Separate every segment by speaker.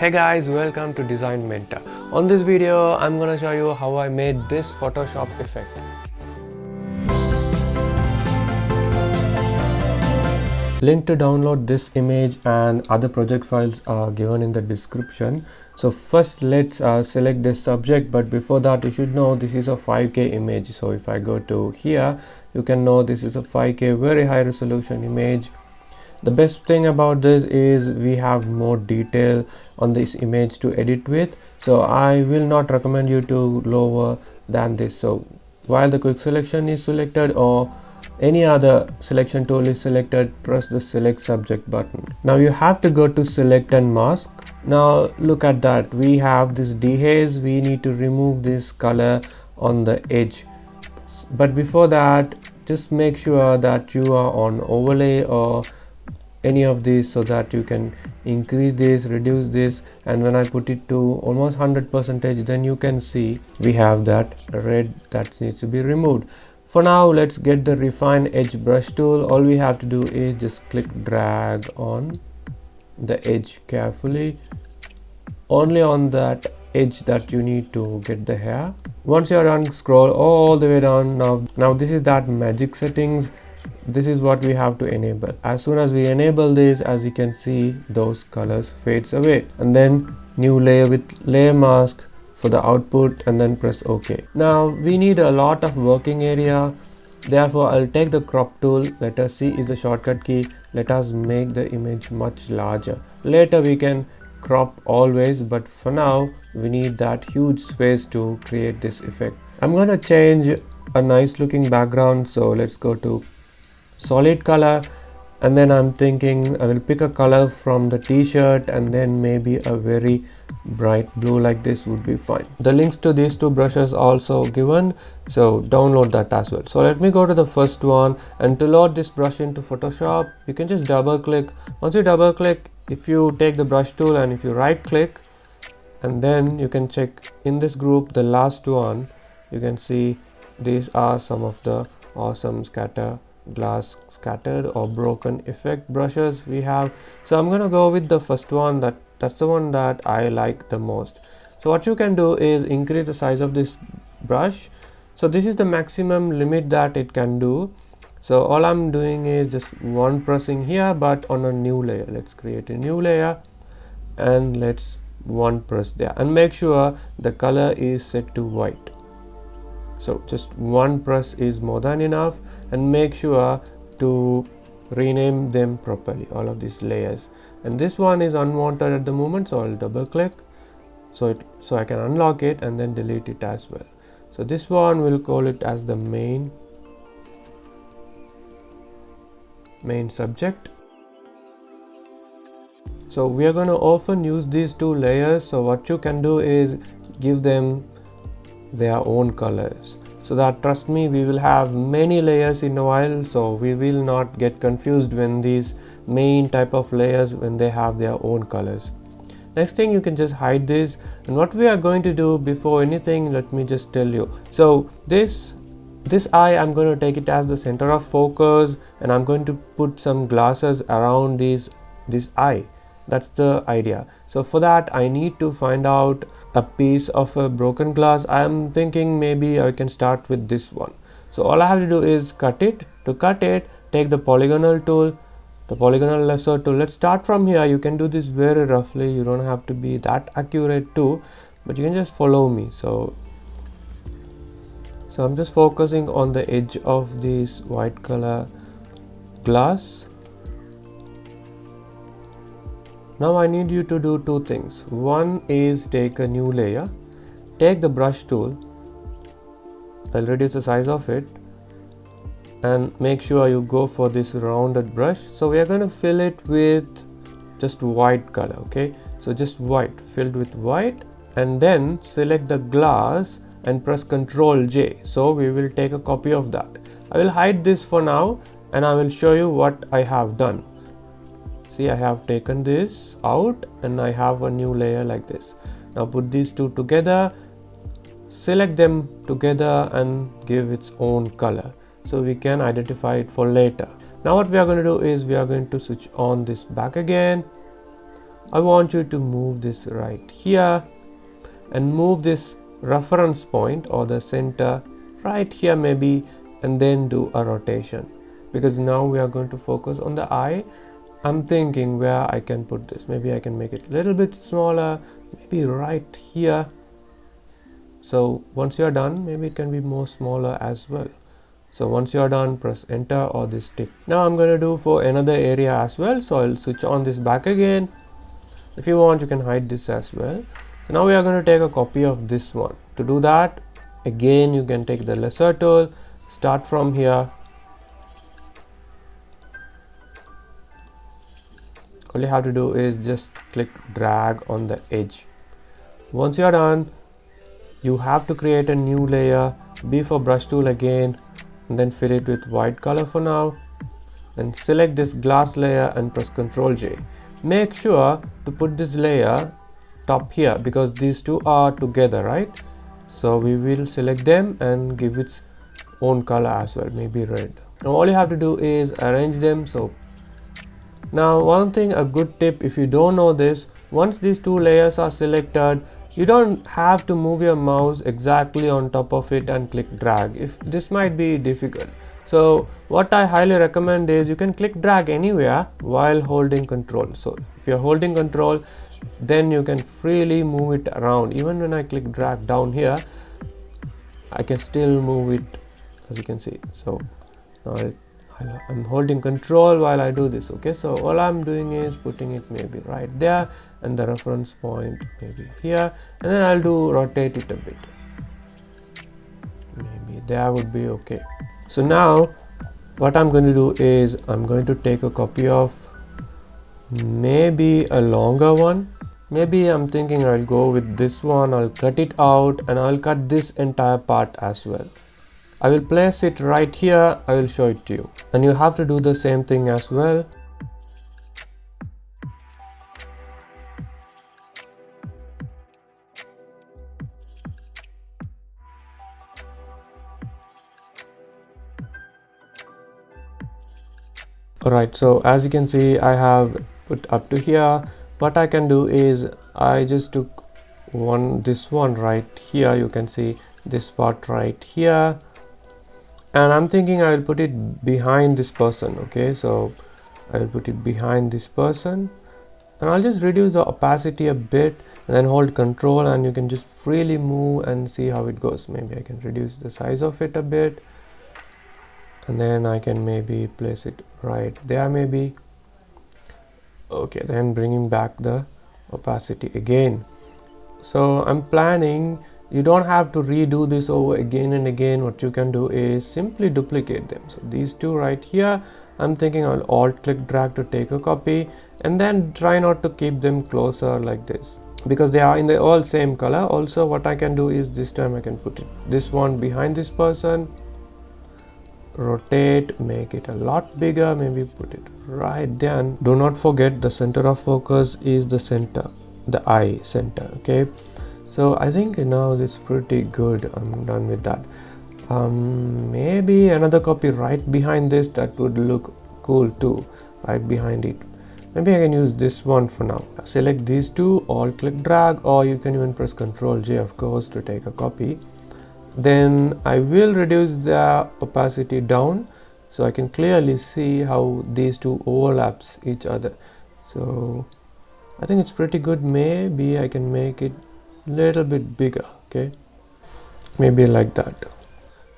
Speaker 1: Hey guys, welcome to Design Mentor. On this video, I'm gonna show you how I made this Photoshop effect. Link to download this image and other project files are given in the description. So first let's select this subject, but before that you should know this is a 5K image. So if I go to here, you can know this is a 5K very high resolution image. The best thing about this is we have more detail on this image to edit with, so I will not recommend you to lower than this. So while the quick selection is selected or any other selection tool is selected, press the select subject button. Now you have to go to select and mask. Now look at that, we have this dehaze. We need to remove this color on the edge, but before that just make sure that you are on overlay or any of these so that you can increase this, reduce this, and when I put it to almost 100%, then you can see we have that red that needs to be removed. For now, let's get the refine edge brush tool. All we have to do is just click drag on the edge carefully, only on that edge that you need to get the hair. Once you're done, scroll all the way down. Now this is that magic settings. This is what we have to enable. As soon as we enable this, as you can see, those colors fades away, and then new layer with layer mask for the output, and then press OK. Now we need a lot of working area, therefore I'll take the crop tool. Letter C is the shortcut key. Let us make the image much larger. Later we can crop always, but for now we need that huge space to create this effect. I'm gonna change a nice looking background, so let's go to solid color, and then I'm thinking I will pick a color from the t-shirt, and then maybe a very bright blue like this would be fine. The links to these two brushes also given, so download that as well. So let me go to the first one, and to load this brush into Photoshop, you can just double click. Once you double click, if you take the brush tool and if you right click, and then you can check in this group the last one, you can see these are some of the awesome glass scattered or broken effect brushes we have. So I'm gonna go with the first one. That's the one that I like the most. So what you can do is increase the size of this brush. So this is the maximum limit that it can do. So all I'm doing is just one pressing here, but on a new layer. Let's create a new layer and let's one press there, and make sure the color is set to white. So just one press is more than enough, and make sure to rename them properly, all of these layers. And this one is unwanted at the moment, so I'll double click so I can unlock it and then delete it as well. So this one we'll call it as the main subject. So we are going to often use these two layers, so what you can do is give them their own colors, so that, trust me, we will have many layers in a while, so we will not get confused when these main type of layers, when they have their own colors. Next thing, you can just hide this, and what we are going to do before anything, let me just tell you. So this eye, I'm going to take it as the center of focus, and I'm going to put some glasses around this eye. That's the idea. So for that I need to find out a piece of a broken glass. I am thinking maybe I can start with this one. So all I have to do is cut it. To cut it, take the polygonal tool, the polygonal lasso tool. Let's start from here. You can do this very roughly, you don't have to be that accurate too, but you can just follow me. So I'm just focusing on the edge of this white color glass. Now I need you to do two things. One is take a new layer, take the brush tool, I'll reduce the size of it, and make sure you go for this rounded brush. So we are going to fill it with just white color, okay? So just white, filled with white, and then select the glass and press Ctrl J. So we will take a copy of that. I will hide this for now, and I will show you what I have done. See, I have taken this out and I have a new layer like this. Now put these two together, select them together and give its own color, so we can identify it for later. Now what we are going to do is we are going to switch on this back again, I want you to move this right here and move this reference point or the center right here maybe, and then do a rotation, because now we are going to focus on the eye. I'm thinking where I can put this. Maybe I can make it a little bit smaller, maybe right here. So once you're done, maybe it can be more smaller as well. So once you're done, press enter or this tick. Now I'm going to do for another area as well. So I'll switch on this back again. If you want, you can hide this as well. So now we are going to take a copy of this one. To do that, again you can take the lasso tool, start from here. All you have to do is just click drag on the edge. Once you are done, you have to create a new layer. B for brush tool again, and then fill it with white color for now. Then select this glass layer and press Ctrl J. Make sure to put this layer top here because these two are together, right? So we will select them and give its own color as well, maybe red. Now all you have to do is arrange them. So now one thing, a good tip, if you don't know this, once these two layers are selected, you don't have to move your mouse exactly on top of it and click drag. If this might be difficult. So what I highly recommend is you can click drag anywhere while holding control. So if you're holding control, then you can freely move it around. Even when I click drag down here, I can still move it, as you can see. So now I'm holding control while I do this. Okay, so all I'm doing is putting it maybe right there and the reference point maybe here, and then I'll do rotate it a bit. Maybe there would be okay. So now what I'm going to do is I'm going to take a copy of maybe a longer one. Maybe I'm thinking I'll go with this one. I'll cut it out and I'll cut this entire part as well. I will place it right here. I will show it to you, and you have to do the same thing as well. Alright, so as you can see, I have put up to here. What I can do is I just took this one right here. You can see this part right here, and I'm thinking I will put it behind this person. Okay, so I will put it behind this person, and I'll just reduce the opacity a bit and then hold control, and you can just freely move and see how it goes. Maybe I can reduce the size of it a bit, and then I can maybe place it right there maybe. Okay, then bringing back the opacity again. So I'm planning, you don't have to redo this over again and again. What you can do is simply duplicate them. So these two right here, I'm thinking I'll alt click drag to take a copy, and then try not to keep them closer like this because they are in the all same color. Also what I can do is this time I can put this one behind this person, rotate, make it a lot bigger, maybe put it right there. And do not forget the center of focus is the center, the eye center. Okay, so I think now it's pretty good. I'm done with that. Maybe another copy right behind this, that would look cool too, right behind it. Maybe I can use this one for now. Select these two, alt click drag, or you can even press Ctrl J of course to take a copy. Then I will reduce the opacity down so I can clearly see how these two overlaps each other. So I think it's pretty good. Maybe I can make it a little bit bigger. Okay, maybe like that.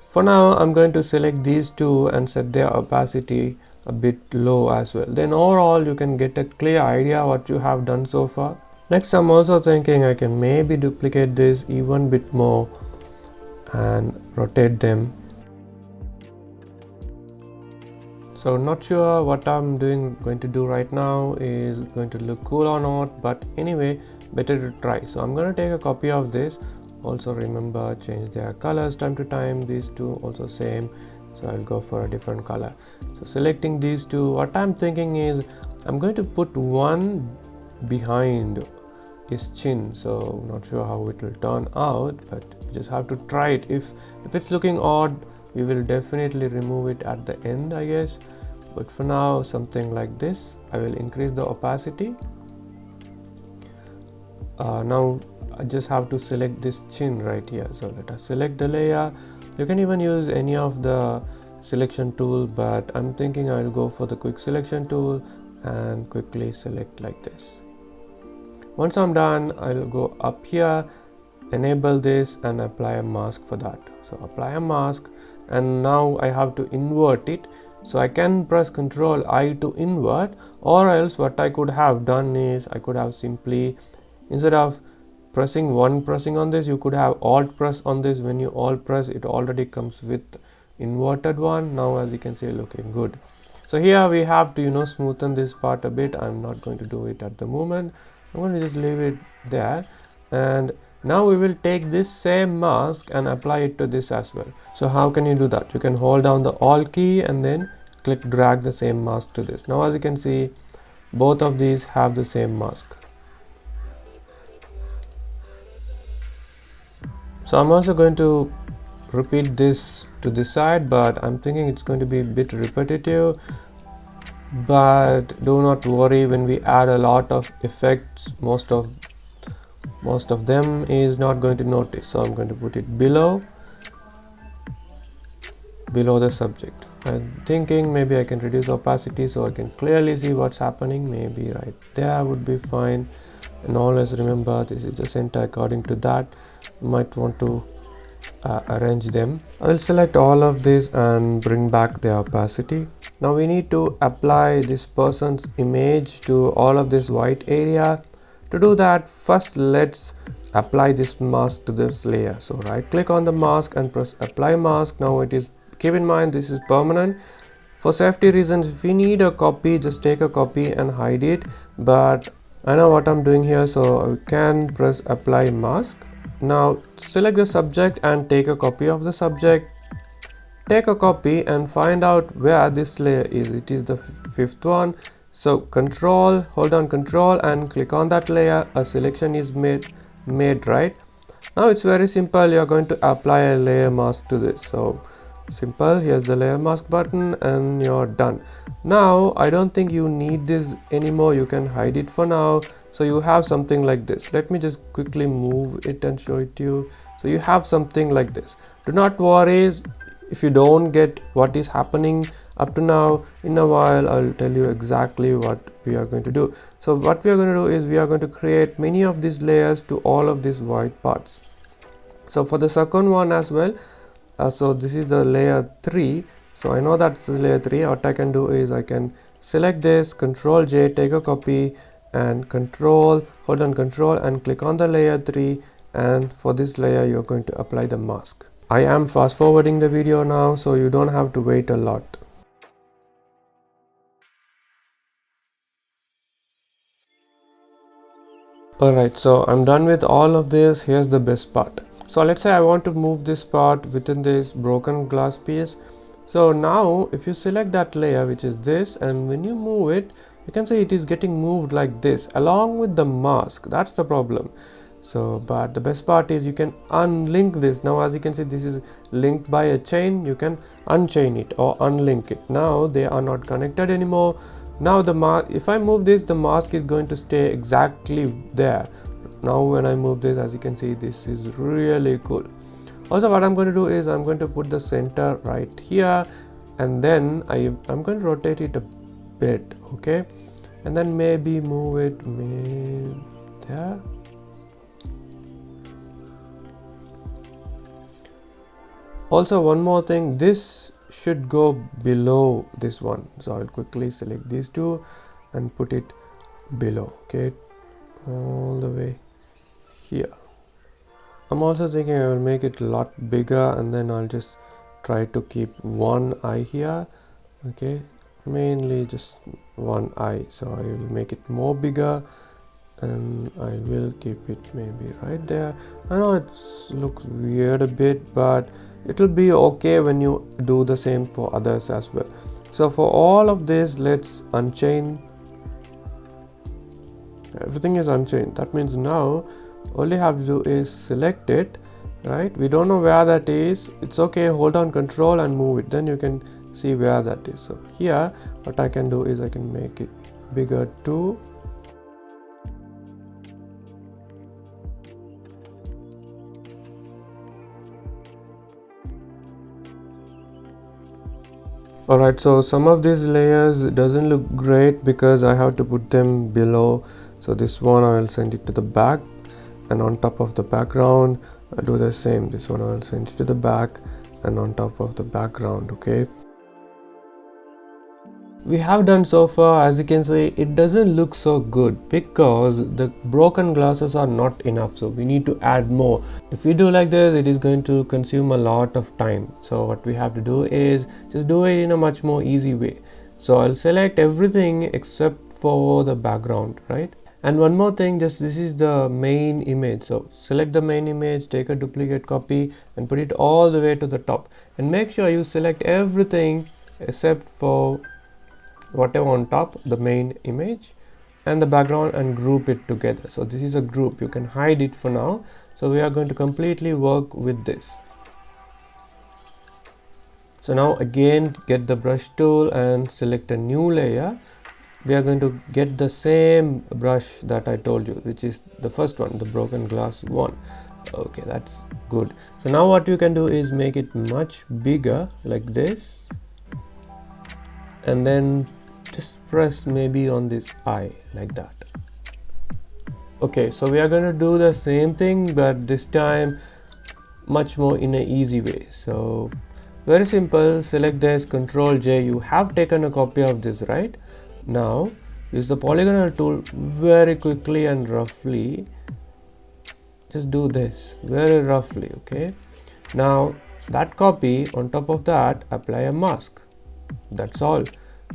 Speaker 1: For now I'm going to select these two and set their opacity a bit low as well. Then overall you can get a clear idea what you have done so far. Next, I'm also thinking I can maybe duplicate this even bit more and rotate them. So not sure what I'm going to do right now is going to look cool or not, but anyway, better to try. So I'm going to take a copy of this. Also remember, change their colors time to time. These two also same, so I'll go for a different color. So selecting these two, what I'm thinking is I'm going to put one behind his chin. So not sure how it will turn out, but you just have to try it. If it's looking odd, we will definitely remove it at the end, I guess. But for now, something like this. I will increase the opacity Now I just have to select this chin right here. So let us select the layer. You can even use any of the selection tool, but I'm thinking I'll go for the quick selection tool and quickly select like this. Once I'm done, I'll go up here, enable this and apply a mask for that. So apply a mask, and now I have to invert it. So I can press Ctrl I to invert, or else what I could have done is I could have simply, instead of pressing on this, you could have alt press on this. When you alt press, it already comes with inverted one. Now as you can see, looking good. So here we have to smoothen this part a bit. I'm not going to do it at the moment. I'm going to just leave it there, and now we will take this same mask and apply it to this as well. So how can you do that? You can hold down the Alt key and then click drag the same mask to this. Now as you can see, both of these have the same mask. So I'm also going to repeat this to this side, but I'm thinking it's going to be a bit repetitive. But do not worry, when we add a lot of effects, most of them is not going to notice. So I'm going to put it below the subject. I'm thinking maybe I can reduce opacity so I can clearly see what's happening. Maybe right there would be fine. And always remember, this is the center. According to that, you might want to arrange them. I will select all of this and bring back the opacity. Now we need to apply this person's image to all of this white area. To do that, first let's apply this mask to this layer. So right click on the mask and press apply mask. Now it is, keep in mind this is permanent. For safety reasons, if you need a copy, just take a copy and hide it. But I know what I'm doing here, so I can press apply mask. Now select the subject and take a copy of the subject. Take a copy and find out where this layer is. It is the fifth one. So hold down control and click on that layer. A selection is made right. Now it's very simple. You're going to apply a layer mask to this. So simple, here's the layer mask button and you're done. Now I don't think you need this anymore. You can hide it for now. So you have something like this. Let me just quickly move it and show it to you. So you have something like this. Do not worry if you don't get what is happening up to now. In a while I'll tell you exactly what we are going to do. So what we are going to do is we are going to create many of these layers to all of these white parts. So for the second one as well, so this is the layer 3. So I know that's the layer 3. What I can do is I can select this, Ctrl J, take a copy and hold on control and click on the layer 3, and for this layer you're going to apply the mask. I am fast forwarding the video now, so you don't have to wait a lot. Alright, so I'm done with all of this. Here's the best part. So let's say I want to move this part within this broken glass piece. So now if you select that layer, which is this, and when you move it, you can see it is getting moved like this along with the mask. That's the problem. So but the best part is you can unlink this. Now as you can see, this is linked by a chain. You can unchain it or unlink it. Now they are not connected anymore. Now the mask, if I move this, the mask is going to stay exactly there. Now when I move this, as you can see, this is really cool. Also what I'm going to do is I'm going to put the center right here, and then I'm going to rotate it a bit, okay, and then maybe move it there. Also one more thing, this should go below this one, so I'll quickly select these two and put it below, okay, all the way here. I'm also thinking I will make it a lot bigger, and then I'll just try to keep one eye here, okay, mainly just one eye. So I will make it more bigger and I will keep it maybe right there. I know it looks weird a bit, but it will be okay when you do the same for others as well. So for all of this, let's unchain. Everything is unchained. That means now all you have to do is select it, right? We don't know where that is. It's okay, hold down control and move it, then you can see where that is. So here what I can do is I can make it bigger too. Alright, so some of these layers doesn't look great because I have to put them below. So this one I will send it to the back, and on top of the background I'll do the same. This one I'll send it to the back and on top of the background. Okay, we have done so far. As you can see, it doesn't look so good because the broken glasses are not enough, so we need to add more. If we do like this, it is going to consume a lot of time. So what we have to do is just do it in a much more easy way. So I'll select everything except for the background, right? And one more thing, just this is the main image, so select the main image, take a duplicate copy and put it all the way to the top, and make sure you select everything except for whatever on top, the main image and the background, and group it together. So this is a group, you can hide it for now. So we are going to completely work with this. So now again, get the brush tool and select a new layer. We are going to get the same brush that I told you, which is the first one, the broken glass one. Okay, that's good. So now what you can do is make it much bigger like this, and then just press maybe on this eye like that. Okay, so we are going to do the same thing, but this time much more in an easy way. So very simple, select this, Ctrl J. You have taken a copy of this, right? Now use the polygonal tool very quickly and roughly. Just do this very roughly. Okay, now that copy, on top of that apply a mask. That's all.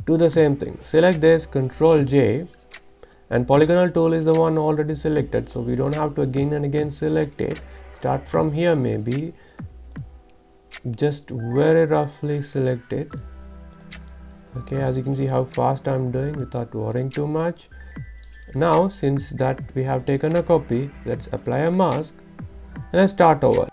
Speaker 1: Do the same thing, select this, Ctrl J, and polygonal tool is the one already selected, so we don't have to again and again select it. Start from here, maybe just very roughly select it. Okay, as you can see how fast I'm doing without worrying too much. Now since that we have taken a copy, let's apply a mask and let's start over.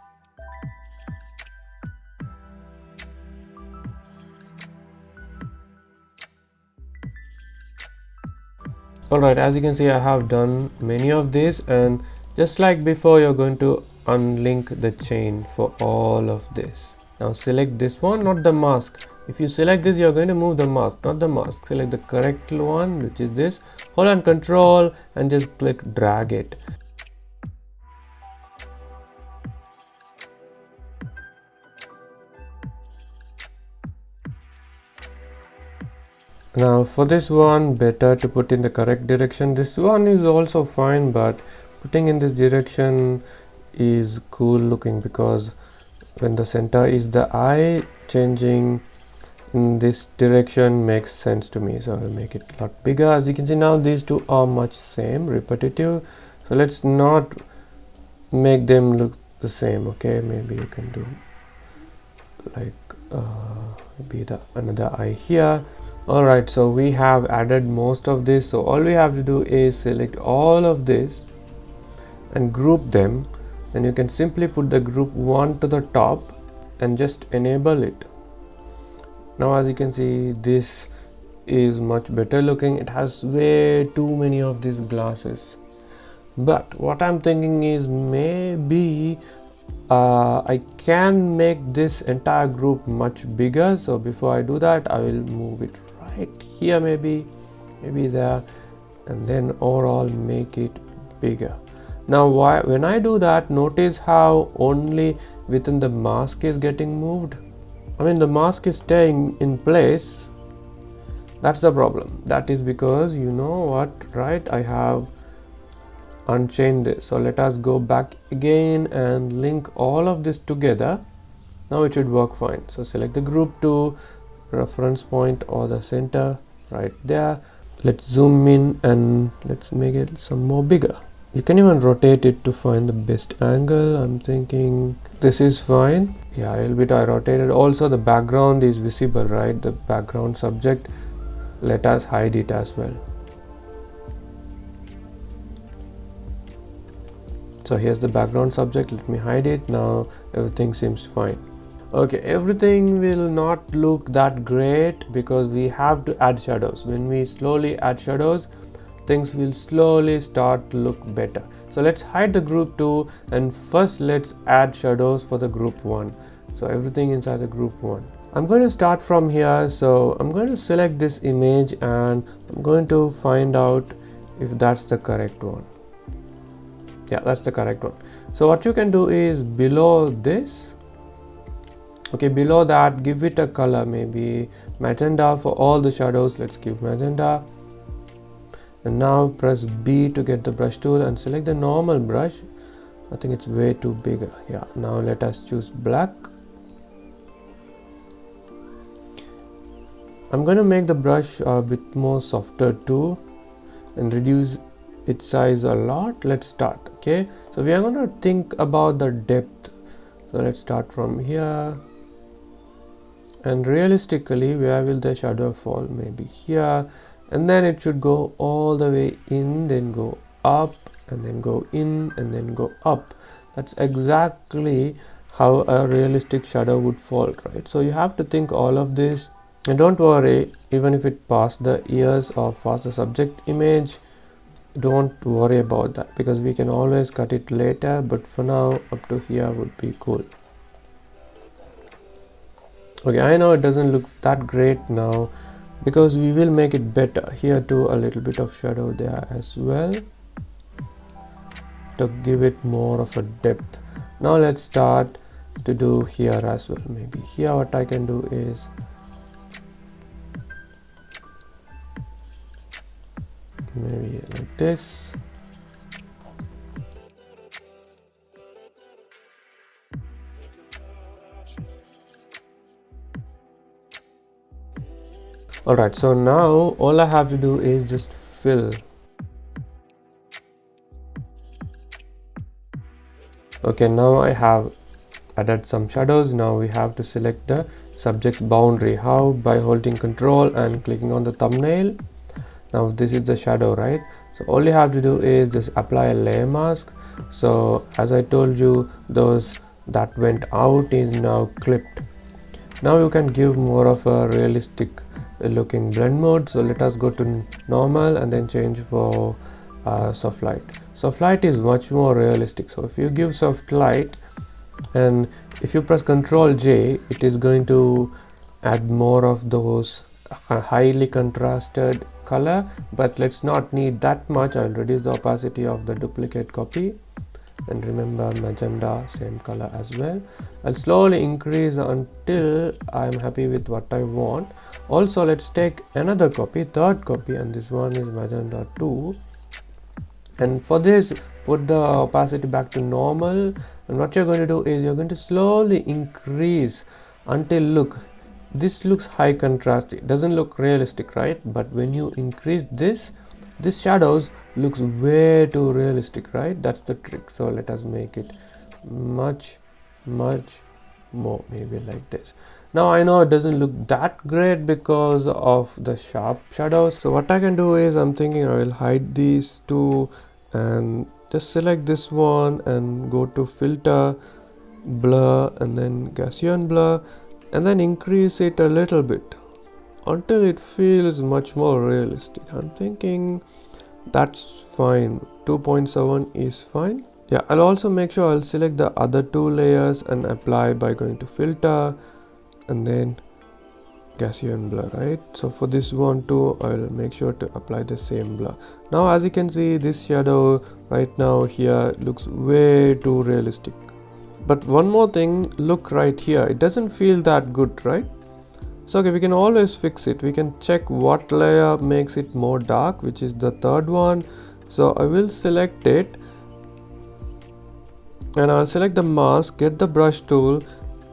Speaker 1: Alright, as you can see I have done many of these, and just like before, you're going to unlink the chain for all of this. Now select this one, not the mask. If you select this, you're going to move the mask, not the mask. Select the correct one, which is this. Hold on Control and just click drag it. Now for this one, better to put in the correct direction. This one is also fine, but putting in this direction is cool looking, because when the center is the eye, changing in this direction makes sense to me. So I'll make it a lot bigger. As you can see now, these two are much same, repetitive. So let's not make them look the same. Okay, maybe you can do like maybe another eye here. Alright, so we have added most of this, so all we have to do is select all of this and group them, and you can simply put the group one to the top and just enable it. Now as you can see, this is much better looking. It has way too many of these glasses, but what I'm thinking is maybe I can make this entire group much bigger. So before I do that, I will move it right here, maybe there, and then overall make it bigger. Now when I do that, notice how only within the mask is getting moved. I mean, the mask is staying in place. That's the problem. That is because, you know what, right, I have unchained this. So let us go back again and link all of this together. Now it should work fine. So select the group to reference point or the center right there. Let's zoom in and let's make it some more bigger. You can even rotate it to find the best angle. I'm thinking this is fine. Yeah, a little bit I rotated. Also the background is visible, right? The background subject. Let us hide it as well. So here's the background subject. Let me hide it. Now everything seems fine. Okay, everything will not look that great because we have to add shadows. When we slowly add shadows, things will slowly start to look better. So let's hide the group 2 and first let's add shadows for the group 1. So everything inside the group 1. I'm going to start from here, so I'm going to select this image and I'm going to find out if that's the correct one. Yeah, that's the correct one. So what you can do is below this, okay, below that, give it a color, maybe magenta for all the shadows. Let's give magenta. And now press B to get the brush tool and select the normal brush. I think it's way too big. Yeah, now let us choose black. I'm going to make the brush a bit more softer too and reduce its size a lot. Let's start. Okay, so we are going to think about the depth. So let's start from here, and realistically, where will the shadow fall? Maybe here, and then it should go all the way in, then go up, and then go in, and then go up. That's exactly how a realistic shadow would fall, right? So you have to think all of this, and don't worry, even if it passed the ears or passed the subject image, don't worry about that, because we can always cut it later, but for now up to here would be cool. Okay, I know it doesn't look that great now, because we will make it better. Here too, a little bit of shadow there as well to give it more of a depth. Now let's start to do here as well. Maybe here what I can do is maybe like this. Alright, so now all I have to do is just fill. Okay, now I have added some shadows. Now we have to select the subject's boundary. How? By holding Control and clicking on the thumbnail. Now this is the shadow, right? So all you have to do is just apply a layer mask. So as I told you, those that went out is now clipped. Now you can give more of a realistic looking blend mode. So let us go to normal and then change for soft light. Soft light is much more realistic. So if you give soft light and if you press Ctrl J, it is going to add more of those highly contrasted color, but let's not need that much. I'll reduce the opacity of the duplicate copy, and remember magenta same color as well. I'll slowly increase until I'm happy with what I want. Also, let's take another copy, third copy, and this one is magenta 2, and for this put the opacity back to normal. And what you're going to do is you're going to slowly increase until, look, this looks high contrast. It doesn't look realistic, right? But when you increase this shadows looks way too realistic, right? That's the trick. So let us make it much more, maybe like this. Now I know it doesn't look that great because of the sharp shadows. So what I can do is I'm thinking I will hide these two and just select this one and go to filter, blur, and then Gaussian blur, and then increase it a little bit until it feels much more realistic. I'm thinking that's fine. 2.7 is fine. Yeah, I'll also make sure I'll select the other two layers and apply by going to filter and then Gaussian blur, right? So for this one too, I'll make sure to apply the same blur. Now as you can see, this shadow right now here looks way too realistic. But one more thing, look right here, it doesn't feel that good, right? So okay, we can always fix it. We can check what layer makes it more dark, which is the third one. So I will select it and I'll select the mask, get the brush tool,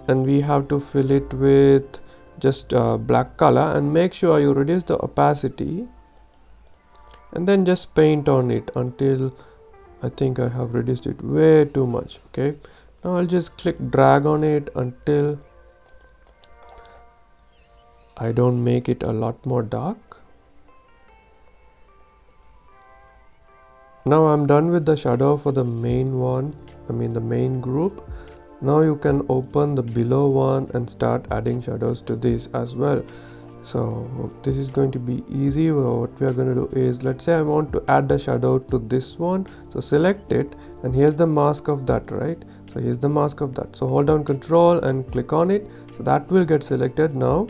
Speaker 1: and we have to fill it with just black color, and make sure you reduce the opacity and then just paint on it until I think I have reduced it way too much. Okay, now I'll just drag on it until I don't make it a lot more dark. Now I'm done with the shadow for the main one, the main group. Now you can open the below one and start adding shadows to this as well. So this is going to be easy. What we are going to do is, let's say I want to add a shadow to this one, so select it, and here's the mask of that, right? So here's the mask of that. So hold down Control and click on it, So that will get selected. Now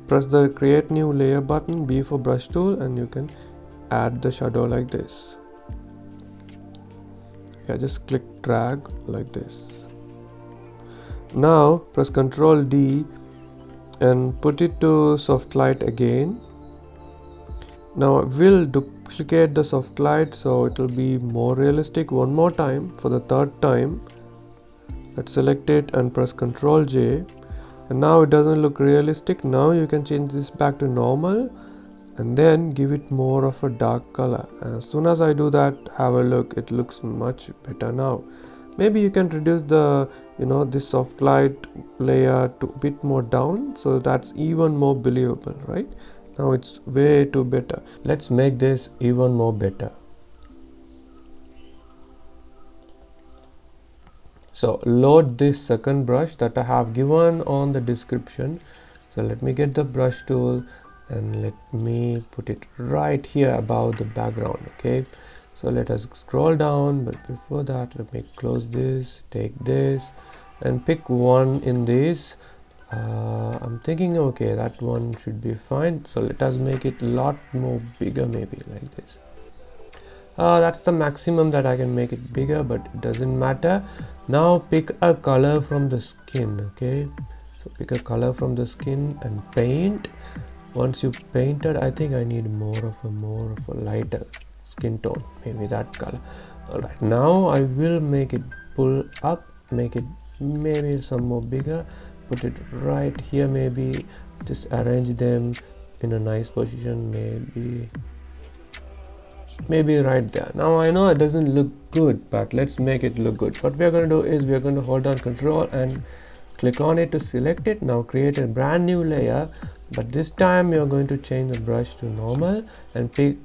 Speaker 1: press the create new layer button, B for brush tool, and you can add the shadow like this. Yeah, just click drag like this. Now press Ctrl D and put it to soft light again. Now we'll duplicate the soft light so it will be more realistic. One more time, for the third time. Let's select it and press Ctrl J, and now it doesn't look realistic. Now you can change this back to normal and then give it more of a dark color. As soon as I do that, have a look, it looks much better now. Maybe you can reduce the this soft light layer to a bit more down, so that's even more believable, right? Now it's way too better. Let's make this even more better. So load this second brush that I have given on the description. So let me get the brush tool and let me put it right here above the background. Okay, so let us scroll down, but before that let me close this, take this and pick one in this. I'm thinking okay, that one should be fine. So let us make it a lot more bigger, maybe like this. That's the maximum that I can make it bigger, but it doesn't matter. Now pick a color from the skin. Okay, so pick a color from the skin and paint. Once you painted, I think I need more of a lighter skin tone, maybe that color. All right, now I will make it pull up, make it maybe some more bigger, put it right here, maybe just arrange them in a nice position, maybe right there. Now I know it doesn't look good, but let's make it look good. What we're going to do is we're going to hold down Control and click on it to select it. Now create a brand new layer, but this time you're going to change the brush to normal and pick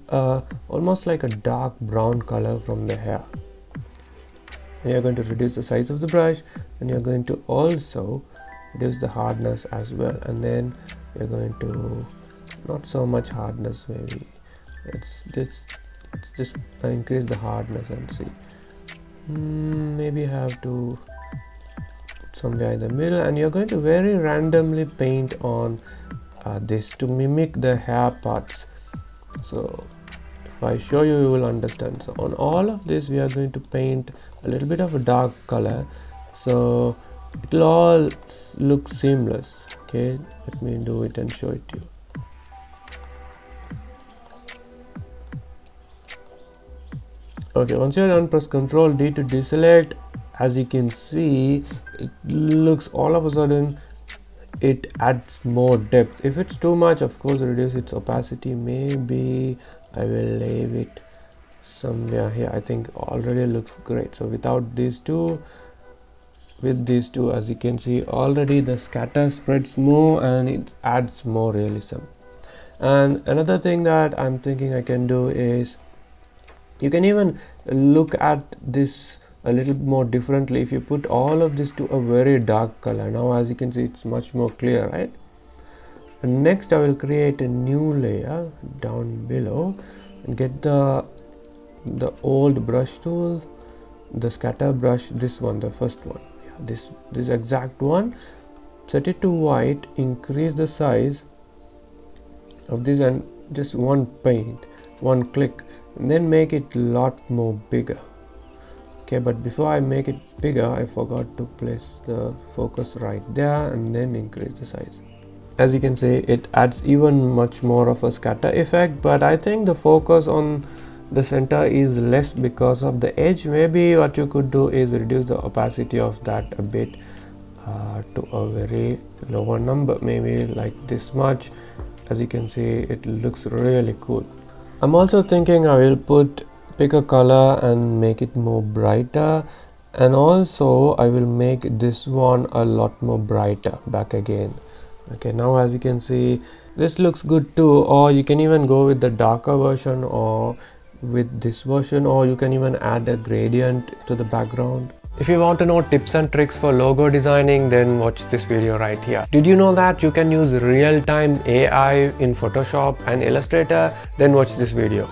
Speaker 1: almost like a dark brown color from the hair. And you're going to reduce the size of the brush, and you're going to also reduce the hardness as well. And then you're going to not so much hardness, maybe it's just increase the hardness and see. Maybe have to put somewhere in the middle, and you're going to very randomly paint on this to mimic the hair parts. So if I show you, you will understand. So on all of this we are going to paint a little bit of a dark color, so it will all look seamless. Okay, let me do it and show it to you. Okay, once you're done, press Ctrl D to deselect. As you can see, it looks all of a sudden it adds more depth. If it's too much, of course reduce its opacity. Maybe I will leave it somewhere here. I think already looks great. So without these two, with these two, as you can see, already the scatter spreads more and it adds more realism. And another thing that I'm thinking I can do is you can even look at this a little more differently if you put all of this to a very dark color. Now as you can see, it's much more clear, right? And next I will create a new layer down below and get the old brush tool, the scatter brush, this one, the first one, yeah, this exact one, set it to white, increase the size of this and just one click, and then make it a lot more bigger. Okay, but before I make it bigger, I forgot to place the focus right there and then increase the size. As you can see, it adds even much more of a scatter effect, but I think the focus on the center is less because of the edge. Maybe what you could do is reduce the opacity of that a bit to a very lower number, maybe like this much. As you can see, it looks really cool. I'm also thinking I will pick a color and make it more brighter, and also I will make this one a lot more brighter back again. Okay, now as you can see, this looks good too, or you can even go with the darker version or with this version, or you can even add a gradient to the background. If you want to know tips and tricks for logo designing, then watch this video right here. Did you know that you can use real-time AI in Photoshop and Illustrator? Then watch this video.